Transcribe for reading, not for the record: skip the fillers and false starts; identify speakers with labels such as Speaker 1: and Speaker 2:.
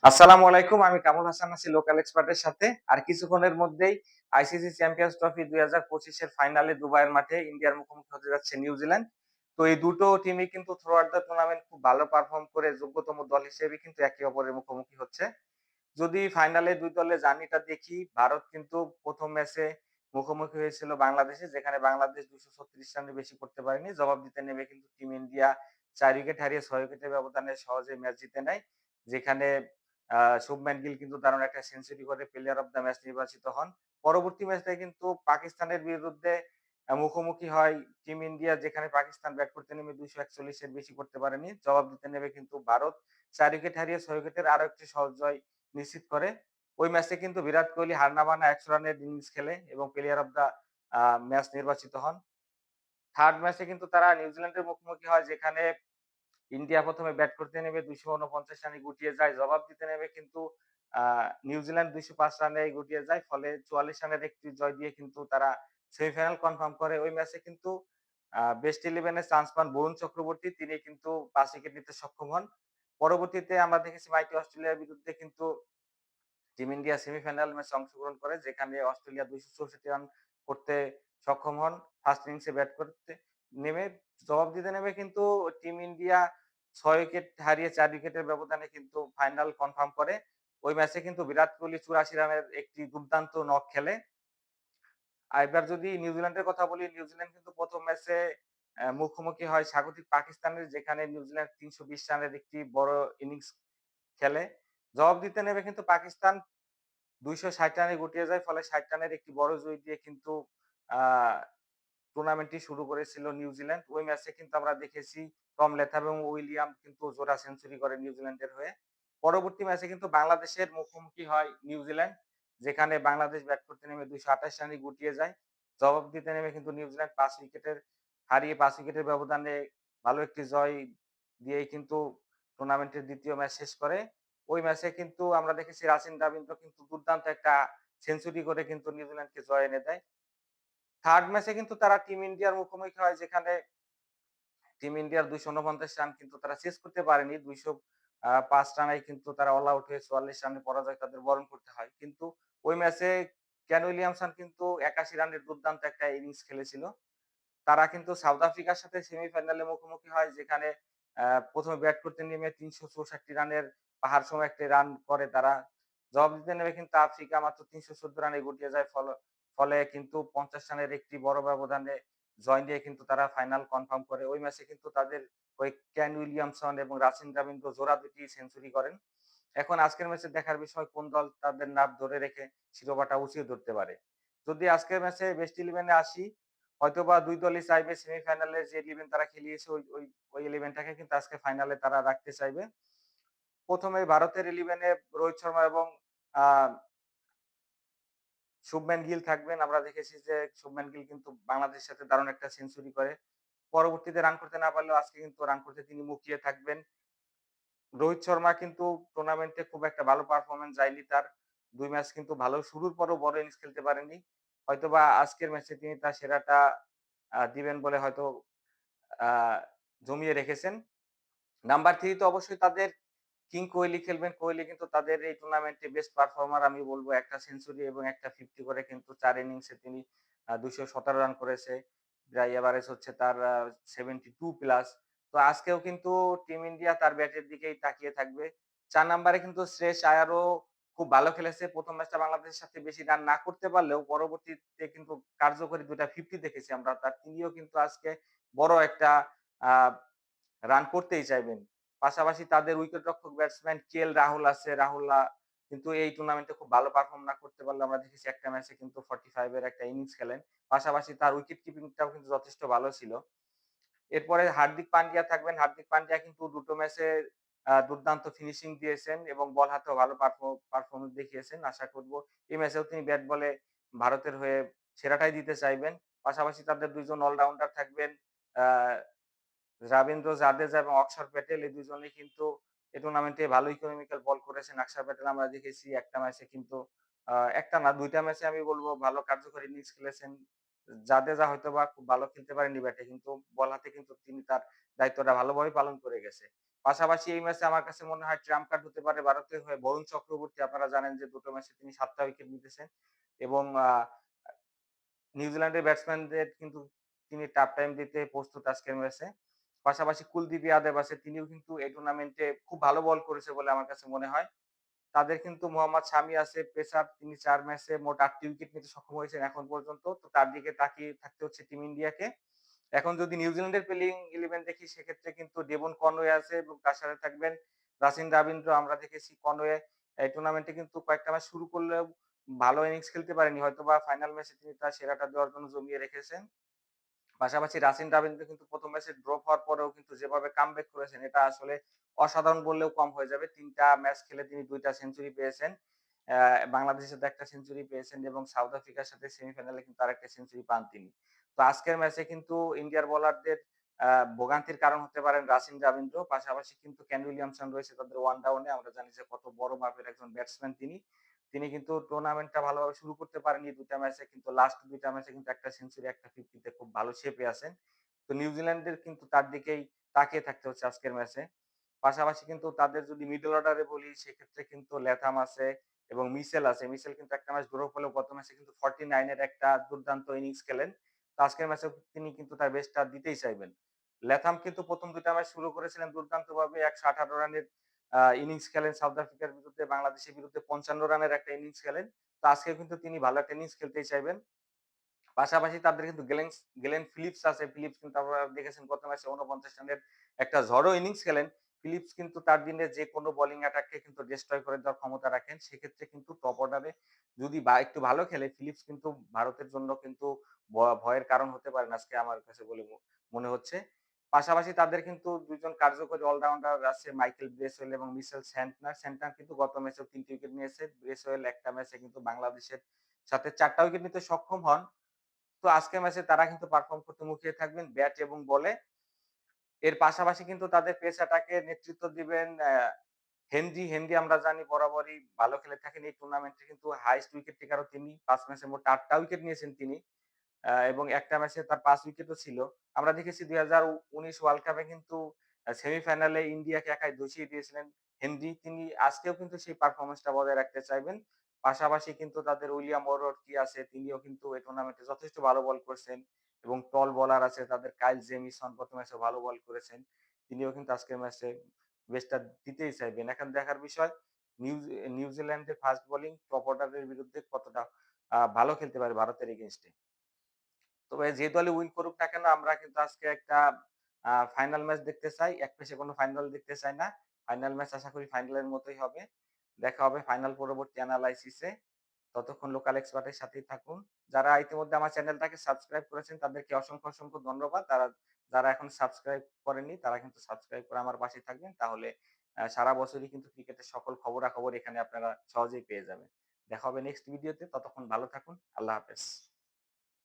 Speaker 1: আসসালামু আলাইকুম। আমি কামরুল হাসান আছি লোকাল এক্সপার্টের সাথে। আর কিছুক্ষণের মধ্যেই আইসিসি চ্যাম্পিয়ন্স ট্রফি ২০২৫ এর ফাইনালে দুবাইয়ের মাঠে ইন্ডিয়ার মুখোমুখি হতে যাচ্ছে নিউজিল্যান্ড। তো এই দুটো টিমই কিন্তু থ্রু আউট দ্যা টুর্নামেন্ট খুব ভালো পারফর্ম করে যোগ্যতম দল হিসেবে কিন্তু একে অপরের মুখোমুখি হচ্ছে। যদি ফাইনালে ২ দলের জার্নিটা দেখি, ভারত কিন্তু ১ম ম্যাচে মুখোমুখি হয়েছিল বাংলাদেশে, যেখানে বাংলাদেশ ২৩৬ রানের বেশি করতে পারেনি। জবাব দিতে নেমে কিন্তু টিম ইন্ডিয়া ৪ উইকেট হারিয়ে ৬ উইকেটের ব্যবধানে সহজেই ম্যাচ জিতে নেয়। যেখানে শুভমান গিল কিন্তু দারুণ একটা সেঞ্চুরি করে প্লেয়ার অফ দ্য ম্যাচ নির্বাচিত হন। পরবর্তী ম্যাচটায় কিন্তু পাকিস্তানের বিরুদ্ধে মুখোমুখি হয় টিম ইন্ডিয়া, যেখানে পাকিস্তান ব্যাট করতে নেমে ২৪১ এর বেশি করতে পারেনি। জবাব দিতে নেমে কিন্তু ভারত ৪ উইকেট হারিয়ে ৬ উইকেটের আরো একটি সহজ জয় নিশ্চিত করে। ওই ম্যাচে কিন্তু বিরাট কোহলি হার না মানা ১০০ রানের ইনিংস খেলে এবং প্লেয়ার অফ দ্য ম্যাচ নির্বাচিত হন। থার্ড ম্যাচে কিন্তু তারা নিউজিল্যান্ডের মুখোমুখি হয়, যেখানে ইন্ডিয়া ১ম এ ব্যাট করতে নেমে ২৪৯ রানে গুটিয়ে যায়। জবাব দিতে নেমে কিন্তু আ নিউজিল্যান্ড ২০৫ রানে গুটিয়ে যায়। ফলে ৪৪ রানের একটি জয় দিয়ে কিন্তু তারা সেমিফাইনাল কনফার্ম করে। ওই ম্যাচে কিন্তু বেস্ট 11 এ চান্স পান বরুণ চক্রবর্তী। তিনি কিন্তু ৫ উইকেট নিতে সক্ষম হন। পরবর্তীতে আমরা দেখেছি মাইটি অস্ট্রেলিয়ার বিরুদ্ধে কিন্তু টিম ইন্ডিয়া সেমিফাইনাল ম্যাচে অংশগ্রহণ করে, যেখানে অস্ট্রেলিয়া ২৬৪ রান করতে সক্ষম হন। ফার্স্ট ইনিংসে ব্যাট করতে নেমে জবাব দিতে নেমে কিন্তু টিম ইন্ডিয়া ৬ উইকেট হারিয়ে ৪ উইকেটের ব্যবধানে কিন্তু ফাইনাল কনফার্ম করে। ওই ম্যাচে কিন্তু বিরাট কোহলি ৮৪ রানের একটি দুর্দান্ত নক খেলে। আর এবার যদি নিউজিল্যান্ডের কথা বলি, নিউজিল্যান্ড কিন্তু ১ম ম্যাচে মুখোমুখি হয় স্বাগতিক পাকিস্তানের, যেখানে নিউজিল্যান্ড ৩২০ রানের একটি বড় ইনিংস খেলে। জবাব দিতে নেমে কিন্তু পাকিস্তান ২৬০ রানে গুটিয়ে যায়। ফলে ৬০ রানের একটি বড় জয় দিয়ে কিন্তু আ টুর্নামেন্টটি শুরু করেছিল নিউজিল্যান্ড। ওই ম্যাচে কিন্তু আমরা দেখেছি টম ল্যাথম এবং উইলিয়াম কিন্তু জোড়া সেঞ্চুরি করে নিউজিল্যান্ডের হয়ে। পরবর্তী ম্যাচে কিন্তু বাংলাদেশের মুখোমুখি হয় নিউজিল্যান্ড, যেখানে বাংলাদেশ ব্যাট করতে নেমে ২২৮ রানে গুটিয়ে যায়। জবাব দিতে নেমে কিন্তু নিউজিল্যান্ড ৫ উইকেটের হারিয়ে ৫ উইকেটের ব্যবধানে ভালো একটি জয় দিয়েই কিন্তু টুর্নামেন্টের ২য় ম্যাচ শেষ করে। ওই ম্যাচে কিন্তু আমরা দেখেছি রাসিন রবীন্দ্র কিন্তু দুর্দান্ত একটা সেঞ্চুরি করে কিন্তু নিউজিল্যান্ডকে জয় এনে দেয়। থার্ড ম্যাচে কিন্তু তারা টিম ইন্ডিয়ার মুখোমুখি হয়, যেখানে টিম ইন্ডিয়ার ২৪৯ রান কিন্তু তারা চেস করতে পারেনি। ২০৫ রানেই কিন্তু তারা অল আউট হয়ে ৪৪ রানের পরাজয় তাদের বরণ করতে হয়। কিন্তু ওই ম্যাচে কেন উইলিয়ামসন কিন্তু ৮১ রানের দুর্দান্ত একটা ইনিংস খেলেছিল। তারা কিন্তু সাউথ আফ্রিকার সাথে সেমিফাইনালে মুখোমুখি হয়, যেখানে ১ম এ ব্যাট করতে নেমে ৩৬৪ রানের পাহাড় সম একটি রান করে তারা। জবাব দিতে নেমে কিন্তু আফ্রিকা মাত্র ৩১৪ রানে গুটিয়ে যায়। ফলে কিন্তু ৫০ রানের একটি বড় ব্যবধানে জয় দিয়ে কিন্তু তারা ফাইনাল কনফার্ম করে। ওই ম্যাচে কিন্তু তাদের ওই কেন উইলিয়ামসন এবং রাসিন রবীন্দ্র জোড়া দুটি সেঞ্চুরি করেন। এখন আজকের ম্যাচে দেখার বিষয় কোন দল তাদের নাম ধরে রেখে শিরোপাটা উঁচিয়ে ধরতে পারে। যদি আজকের ম্যাচে বেস্ট 11 এ আসি, হয়তোবা ২ দলই চাইবে সেমিফাইনালে যে 11 তারা খেলিয়েছে ওই 11 টাকে কিন্তু আজকে ফাইনালে তারা রাখতে চাইবে। ১ম এই ভারতের 11 এ রোহিত শর্মা এবং আ শুভমান গিল থাকবেন। আমরা দেখেছি যে শুভমান গিল কিন্তু বাংলাদেশের সাথে দারুণ একটা সেঞ্চুরি করে। পরবর্তীতে রান করতে না পারলেও আজকে কিন্তু রান করতে তিনি মুখিয়ে থাকবেন। রোহিত শর্মা কিন্তু টুর্নামেন্টে খুব একটা ভালো পারফরম্যান্স যায়নি তার। ২ ম্যাচ কিন্তু ভালো শুরুর পরও বড় ইনিংস খেলতে পারেননি। হয়তোবা আজকের ম্যাচে তিনি তার সেরাটা দিবেন বলে হয়তো আ জমিয়ে রেখেছেন। নাম্বার ৩ তে অবশ্যই তাদের কিং কোহলি খেলবেন। কোহলি কিন্তু তাদের এই টুর্নামেন্টে বেস্ট পারফর্মার আমি বলব। একটা সেঞ্চুরি এবং একটা ৫০ করে কিন্তু ৪ ইনিংসে তিনি ২১৭ রান করেছে। যাই এভারেজ হচ্ছে তার ৭২ প্লাস। তো আজকেও কিন্তু টিম ইন্ডিয়া তার ব্যাটের দিকেই তাকিয়ে থাকবে। ৪ নাম্বারে কিন্তু শ্রেয়স আয়ারও খুব ভালো খেলেছে। ১ম ম্যাচটা বাংলাদেশের সাথে বেশি রান না করতে পারলেও পরবর্তীতে কিন্তু কার্যকরী ২ টা ৫০ দেখেছি আমরা তার। তিনিও কিন্তু আজকে বড় একটা আ রান করতেই চাইবেন। পাশাপাশি তাদের উইকেটরক্ষক ব্যাটসম্যান রাহুল আছে। কিন্তু এই টুর্নামেন্টে খুব ভালো পারফর্ম না করতে পারলেও আমরা দেখেছি একটা ম্যাচে কিন্তু 45 এর একটা ইনিংস খেলেন। পাশাপাশি তার উইকেট কিপিংটাও কিন্তু যথেষ্ট ভালো ছিল। এরপরে হার্দিক পান্ডিয়া থাকবেন। হার্দিক পান্ডিয়া কিন্তু দুটো ম্যাচে দুর্দান্ত ফিনিশিং দিয়েছেন এবং বল হাতেও ভালো পারফরম্যান্স দেখিয়েছেন। আশা করব এই ম্যাচেও তিনি ব্যাট বলে ভারতের হয়ে সেরাটাই দিতে চাইবেন। পাশাপাশি তাদের ২ জন অলরাউন্ডার থাকবেন। আ রবীন্দ্র জাদেজা এবং অক্ষর প্যাটেল, এই দুজনেই কিন্তু এই টুর্নামেন্টে ভালো ইকোনমিক্যাল বল করেছেন। অক্ষর প্যাটেল আমরা দেখেছি একটা ম্যাচে কিন্তু একটা না ২ টা ম্যাচে আমি বলব ভালো কার্যকরী ইনিংস খেলেছেন। জাদেজা হয়তোবা খুব ভালো খেলতে পারেননি ব্যাটে, কিন্তু বল হাতে কিন্তু তিনি তার দায়িত্বটা ভালোভাবে পালন করে গেছে। পাশাপাশি এই ম্যাচে আমার কাছে মনে হয় ট্রাম্প কার্ড হতে পারে ভারতের হয়ে বরুণ চক্রবর্তী। আপনারা জানেন যে দুটো ম্যাচে তিনি ৭ টা উইকেট নিতেছেন এবং নিউজিল্যান্ডের ব্যাটসম্যানদের কিন্তু তিনি টাফ টাইম দিতে প্রস্তুত আজকের ম্যাচে। পাশাপাশি কুলদীপ যাদব আছে, তিনিও কিন্তু এই টুর্নামেন্টে খুব ভালো বল করেছে বলে আমার কাছে মনে হয়। তাদের কিন্তু মোহাম্মদ শামি আছে পেসার, তিনি ৪ ম্যাচে মোট ৮ টি উইকেট নিতে সক্ষম হয়েছেন এখন পর্যন্ত। তো তার দিকে তাকিয়ে থাকতে হচ্ছে টিম ইন্ডিয়াকে। এখন যদি নিউজিল্যান্ডের প্লেইং 11 দেখি সেক্ষেত্রে কিন্তু ডেভন কনওয়ে আছে এবং তার সাথে থাকবেন রাচিন রবীন্দ্র। আমরা দেখেছি কনওয়ে এই টুর্নামেন্টে কিন্তু কয়েকটা ম্যাচ শুরু করলেও ভালো ইনিংস খেলতে পারেনি। হয়তোবা ফাইনাল ম্যাচে তিনি তার সেরাটা দেওয়ার জন্য জমিয়ে রেখেছেন। পাশাপাশি রাচিন রবীন্দ্র কিন্তু ১ম ম্যাচে ড্রপ হওয়ার পরেও কিন্তু যেভাবে কামব্যাক করেছেন এটা আসলে অসাধারণ বললেও কম হয়ে যাবে। ৩ টা ম্যাচ খেলে তিনি ২ টা সেঞ্চুরি পেয়েছেন। বাংলাদেশের সাথে একটা সেঞ্চুরি পেয়েছেন এবং সাউথ আফ্রিকার সাথে সেমিফাইনালে কিন্তু আরেকটা সেঞ্চুরি পান তিনি। তো আজকের ম্যাচে কিন্তু ইন্ডিয়ার বোলারদের আ ভোগান্তির কারণ হতে পারেন রাচিন রবীন্দ্র। পাশাপাশি কিন্তু কেন উইলিয়ামসন রয়েছে তাদের ওয়ান ডাউনে। আমরা জানি যে কত বড় মাপের একজন ব্যাটসম্যান তিনি। তিনি কিন্তু টুর্নামেন্টটা ভালোভাবে শুরু করতে পারেননি ২ টা ম্যাচে, কিন্তু লাস্ট ২ টা ম্যাচে কিন্তু একটা সেঞ্চুরি, একটা 50 তে খুব ভালো শেপে আছেন। তো নিউজিল্যান্ডের কিন্তু তার দিকেই তাকিয়ে থাকতে হচ্ছে আজকের ম্যাচে। পাশাপাশি কিন্তু তাদের যদি মিডল অর্ডারে বলি সেক্ষেত্রে কিন্তু ল্যাথাম আছে এবং মিচেল আছে। মিচেল কিন্তু একটা ম্যাচ ড্র হলেও গত ম্যাচে কিন্তু 49 এর একটা দুর্দান্ত ইনিংস খেলেন। তো আজকের ম্যাচেও তিনি কিন্তু তার বেস্টটা দিতেই চাইবেন। ল্যাথাম কিন্তু ১ম ২ টা ম্যাচ শুরু করেছিলেন দুর্দান্তভাবে ১১৮ রানের ইনিংস খেলেন সাউথ আফ্রিকার বিরুদ্ধে, বাংলাদেশের বিরুদ্ধে ৫৫ রানের একটা ইনিংস খেলেন। তো আজকেও কিন্তু তিনি ভালো একটা ইনিংস খেলতেই চাইবেন। পাশাপাশি তাদের কিন্তু গেলেন ফিলিপস আছে। ফিলিপস কিন্তু আপনারা দেখেছেন গত ম্যাচে ৪৯ রানের একটা ঝড়ো ইনিংস খেলেন। ফিলিপস কিন্তু তার দিনে যেকোনো বোলিং অ্যাটাককে কিন্তু ডেস্ট্রয় করে দেওয়ার ক্ষমতা রাখেন। সেক্ষেত্রে কিন্তু টপ অর্ডারে যদি একটু ভালো খেলে ফিলিপস কিন্তু ভারতের জন্য কিন্তু ভয়ের কারণ হতে পারেন আজকে আমার কাছে বলে মনে হচ্ছে। পাশাপাশি তাদের কিন্তু ২ জন কার্যকরী অলরাউন্ডার আছে মাইকেল ব্রেসওয়েল এবং মিচেল স্যান্টনার। স্যান্টনার কিন্তু গত ম্যাচেও ৩ টি উইকেট নিয়েছে। ব্রেসওয়েল একটা ম্যাচে কিন্তু বাংলাদেশের সাথে ৪ টা উইকেট নিতে সক্ষম হন। তো আজকের ম্যাচে তারা কিন্তু পারফর্ম করতে মুখিয়ে থাকবেন ব্যাট এবং বলে। এর পাশাপাশি কিন্তু তাদের পেস অ্যাটাকে নেতৃত্ব দিবেন হেনরি। হেনরি আমরা জানি বরাবরই ভালো খেলে থাকেন। এই টুর্নামেন্টে কিন্তু হাইয়েস্ট উইকেট টেকারও তিনি। ৫ ম্যাচে মোট ৮ টা উইকেট নিয়েছেন তিনি। এবং একটা ম্যাচে তার ৫ উইকেটও ছিল। আমরা দেখেছি ২০১৯ ওয়ার্ল্ড কাপে কিন্তু সেমিফাইনালে ইন্ডিয়াকে একাই ধসিয়ে দিয়েছিলেন হেনরি। তিনি আজকেও কিন্তু সেই পারফরম্যান্সটা বজায় রাখতে চাইবেন। পাশাপাশি কিন্তু তাদের উইলিয়াম ওরকি আছে। তিনিও কিন্তু এই টুর্নামেন্টে যথেষ্ট ভালো বল করছেন এবং টল বোলার আছে তাদের কাইল জেমিসন গত ম্যাচে ভালো বল করেছেন। তিনিও কিন্তু আজকের ম্যাচে বেস্টটা দিতেই চাইবেন। এখন দেখার বিষয় নিউজিল্যান্ডের ফাস্ট বোলিং টপ অর্ডারের বিরুদ্ধে কতটা ভালো খেলতে পারে ভারতের এগেইনস্ট এ। তবে যে দলই উইন করুক না কেন আমরা কিন্তু আজকে একটা ফাইনাল ম্যাচ দেখতে চাই। একপেশে কোনো ফাইনাল দেখতে চাই না। ফাইনাল ম্যাচ আশা করি ফাইনালের মতোই হবে। দেখা হবে ফাইনাল পরবর্তী এনালাইসিস এ। ততক্ষণ লোকাল এক্সপার্ট এর সাথেই থাকুন। যারা ইতিমধ্যে আমার চ্যানেলটাকে সাবস্ক্রাইব করেছেন তাদেরকে অসংখ্য ধন্যবাদ। যারা এখন সাবস্ক্রাইব করেননি তারা কিন্তু সাবস্ক্রাইব করে আমার পাশে থাকবেন। তাহলে সারা বছরই কিন্তু ক্রিকেটের সকল খবরাখবর এখানে আপনারা সহজেই পেয়ে যাবেন। দেখা হবে নেক্সট ভিডিওতে। ততক্ষণ ভালো থাকুন। আল্লাহ হাফেজ।